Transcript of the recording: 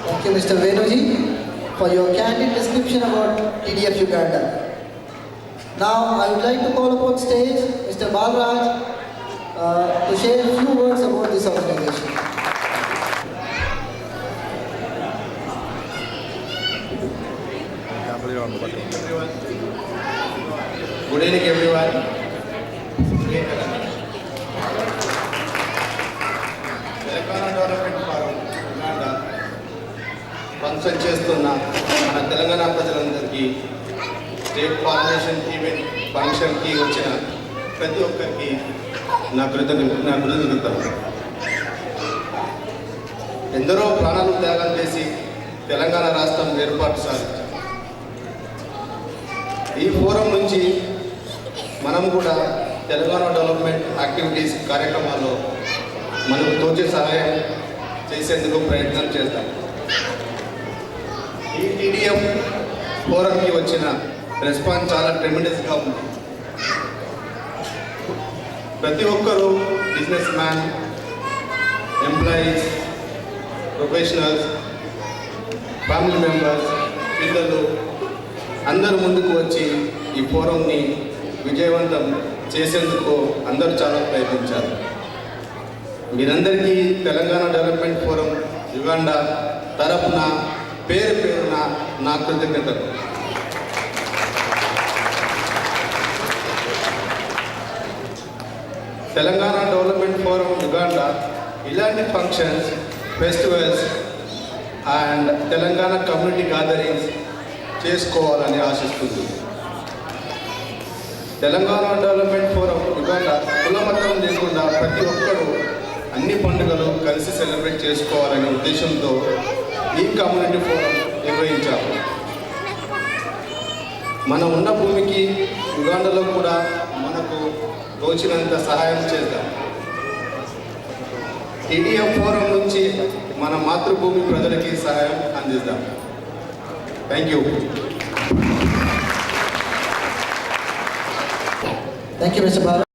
Thank you, Mr. Venuji, for your candid description about TDF Uganda. Now, I would like to call upon stage Mr. Balraj to share a few words about this organization. Good evening, everyone. Telangana development forum Uganda function చేస్తున్న మన తెలంగాణ ప్రజలందరికీ state formation event ఫంక్షన్కి వచ్చిన ప్రతి ఒక్కరికి నా కృతజ్ఞతలు. ఎందరో ప్రాణాలు త్యాగం చేసి తెలంగాణ రాష్ట్రం ఏర్పాటు సాధించారు. ఈ ఫోరం నుంచి మనం కూడా తెలంగాణ డెవలప్మెంట్ యాక్టివిటీస్ కార్యక్రమాల్లో మనకు తోచే సహాయం చేసేందుకు ప్రయత్నం చేద్దాం. ఈ టీడీఎఫ్ ఫోరంకి వచ్చిన రెస్పాన్స్ చాలా ట్రెమెండస్గా ఉంది. ప్రతి ఒక్కరూ business man, employees, professionals, family members, పిల్లలు అందరూ ముందుకు వచ్చి ఈ ఫోరంని విజయవంతం చేసేందుకు అందరూ చాలా ప్రయత్నించారు. మీరందరికీ తెలంగాణ డెవలప్మెంట్ ఫోరం యుగాండా తరపున పేరున నా కృతజ్ఞతలు. తెలంగాణ డెవలప్మెంట్ ఫోరం యుగాండా ఇలాంటి functions, festivals and Telangana community gatherings చేసుకోవాలని ఆశిస్తుంది. తెలంగాణ డెవలప్మెంట్ ఫోరం యుగాండా కులమతం లేకుండా ప్రతి ఒక్కరూ అన్ని పండుగలు కలిసి సెలబ్రేట్ చేసుకోవాలనే ఉద్దేశంతో ఈ కమ్యూనిటీ ఫోరం నిర్వహించారు. మనం ఉన్న భూమికి యుగాండాలో కూడా మనకు తోచినంత సహాయం చేద్దాం. టీడీఎఫ్ ఫోరం నుంచి మన మాతృభూమి ప్రజలకి సహాయం అందిద్దాం. Thank you. Thank you, Mr. Balraj.